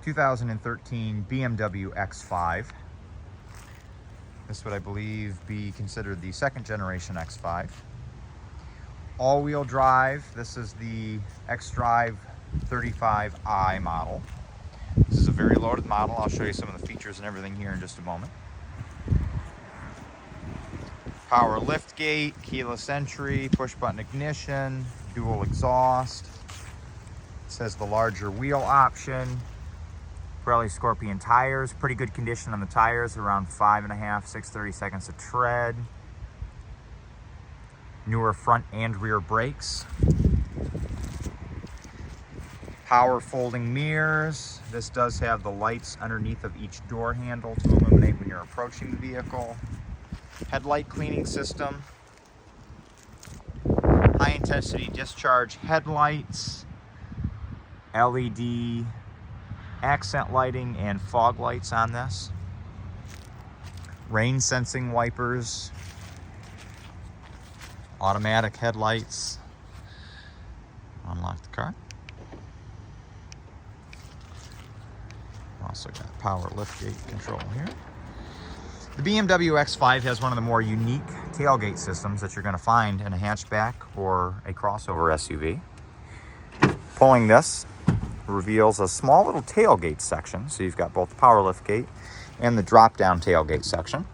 2013 BMW X5. This would, I believe, be considered the second generation X5. All-wheel drive. This is the xDrive 35i model. This is a very loaded model. I'll show you some of the features and everything here in just a moment. Power lift gate, keyless entry, push button ignition, dual exhaust. It says the larger wheel option. Pirelli Scorpion tires, pretty good condition on the tires, around 5.5, 6/30 seconds of tread. Newer front and rear brakes. Power folding mirrors. This does have the lights underneath of each door handle to illuminate when you're approaching the vehicle. Headlight cleaning system. High intensity discharge headlights. LED accent lighting and fog lights on this. Rain sensing wipers. Automatic headlights. Unlock the car. Also got power liftgate control here. The BMW X5 has one of the more unique tailgate systems that you're going to find in a hatchback or a crossover SUV. Pulling this reveals a small little tailgate section. So you've got both the power liftgate and the drop-down tailgate section.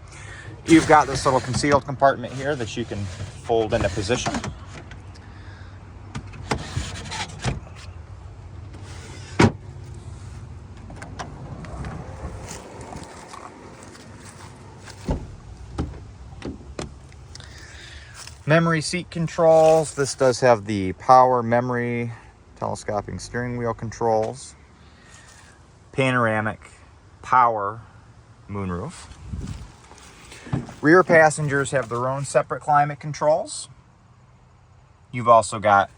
You've got this little concealed compartment here that you can fold into position. Memory seat controls. This does have the power memory, telescoping steering wheel controls, panoramic power moonroof. Rear passengers have their own separate climate controls. You've also got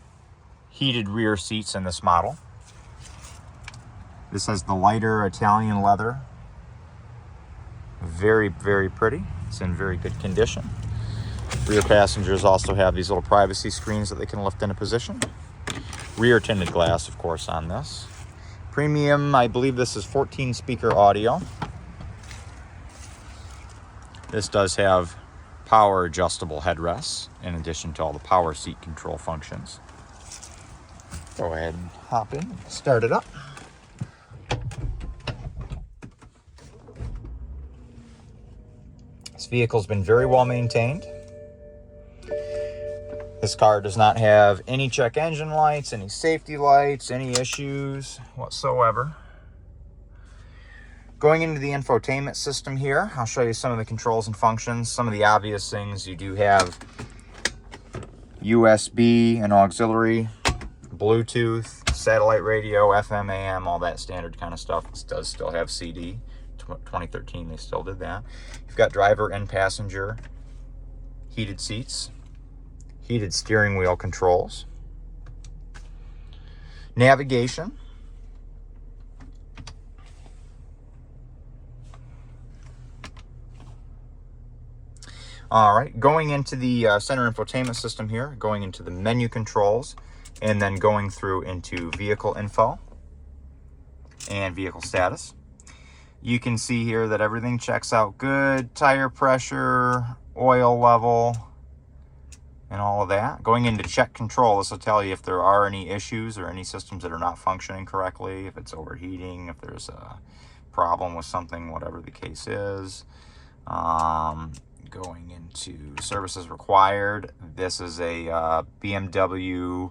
heated rear seats in this model. This has the lighter Italian leather. Very, very pretty. It's in very good condition. Rear passengers also have these little privacy screens that they can lift into position. Rear tinted glass, of course, on this. Premium, I believe this is 14 speaker audio. This does have power adjustable headrests in addition to all the power seat control functions. Go ahead and hop in and start it up. This vehicle's been very well maintained. This car does not have any check engine lights, any safety lights, any issues whatsoever. Going into the infotainment system here, I'll show you some of the controls and functions. Some of the obvious things, you do have USB and auxiliary, Bluetooth, satellite radio, FM, AM, all that standard kind of stuff. This does still have CD. 2013, they still did that. You've got driver and passenger heated seats, heated steering wheel controls, navigation, all right, going into the center infotainment system here, going into the menu controls, and then going through into vehicle info and vehicle status. You can see here that everything checks out good. Tire pressure, oil level, and all of that. Going into check control, this will tell you if there are any issues or any systems that are not functioning correctly, if it's overheating, if there's a problem with something, whatever the case is. Going into services required, this is a BMW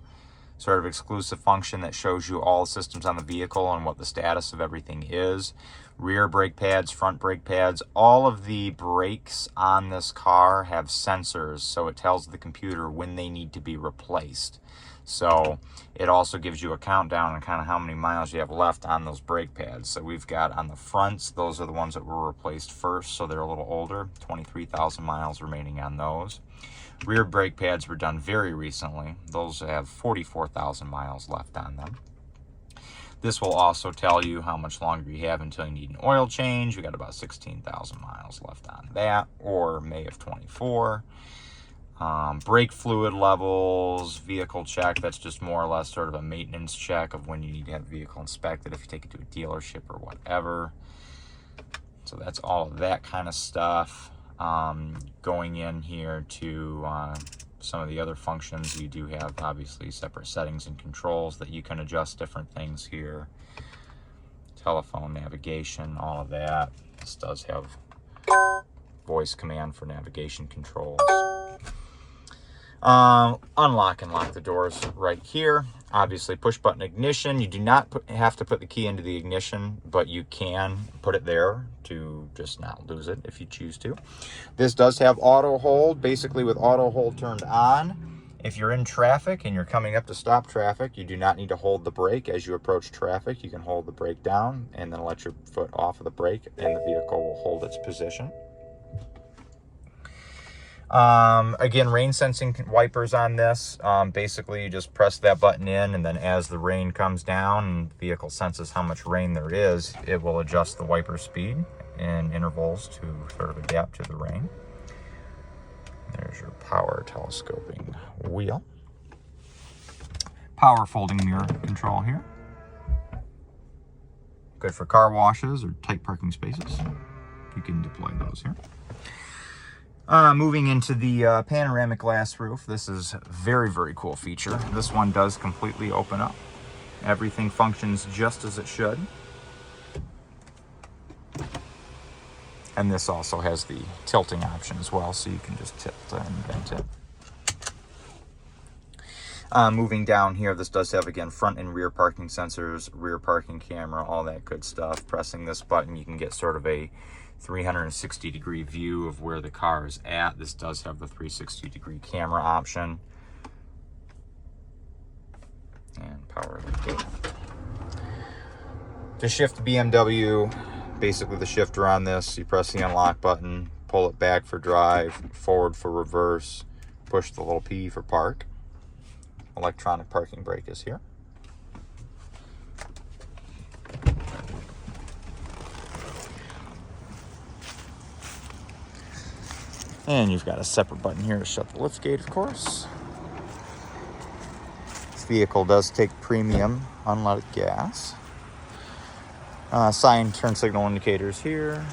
sort of exclusive function that shows you all the systems on the vehicle and what the status of everything is. Rear brake pads, front brake pads, all of the brakes on this car have sensors, so it tells the computer when they need to be replaced. So it also gives you a countdown on kind of how many miles you have left on those brake pads. So we've got on the fronts, those are the ones that were replaced first, so they're a little older, 23,000 miles remaining on those. Rear brake pads were done very recently. Those have 44,000 miles left on them. This will also tell you how much longer you have until you need an oil change. We got about 16,000 miles left on that, or May of 24. Brake fluid levels, vehicle check, that's just more or less sort of a maintenance check of when you need to have the vehicle inspected if you take it to a dealership or whatever. So that's all of that kind of stuff. Going in here to some of the other functions, you do have obviously separate settings and controls that you can adjust different things here. Telephone, navigation, all of that. This does have voice command for navigation controls. Unlock and lock the doors right here. Obviously push button ignition. You do not have to put the key into the ignition, but you can put it there to just not lose it if you choose to. This does have auto hold. Basically with auto hold turned on, if you're in traffic and you're coming up to stop traffic, you do not need to hold the brake. As you approach traffic, you can hold the brake down and then let your foot off of the brake and the vehicle will hold its position. Again, rain sensing wipers on this. Basically you just press that button in, and then as the rain comes down and the vehicle senses how much rain there is, it will adjust the wiper speed in intervals to sort of adapt to the rain. There's your power telescoping wheel. Power folding mirror control here. Good for car washes or tight parking spaces. You can deploy those here. Moving into the panoramic glass roof, this is a very, very cool feature. This one does completely open up. Everything functions just as it should. And this also has the tilting option as well, so you can just tilt and vent it. Moving down here, this does have, again, front and rear parking sensors, rear parking camera, all that good stuff. Pressing this button, you can get sort of a 360-degree view of where the car is at. This does have the 360-degree camera option. And power lift. To shift the BMW, basically the shifter on this, you press the unlock button, pull it back for drive, forward for reverse, push the little P for park. Electronic parking brake is here. And you've got a separate button here to shut the lift gate, of course. This vehicle does take premium unleaded gas. Sign turn signal indicators here.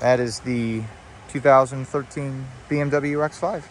That is the 2013 BMW X5.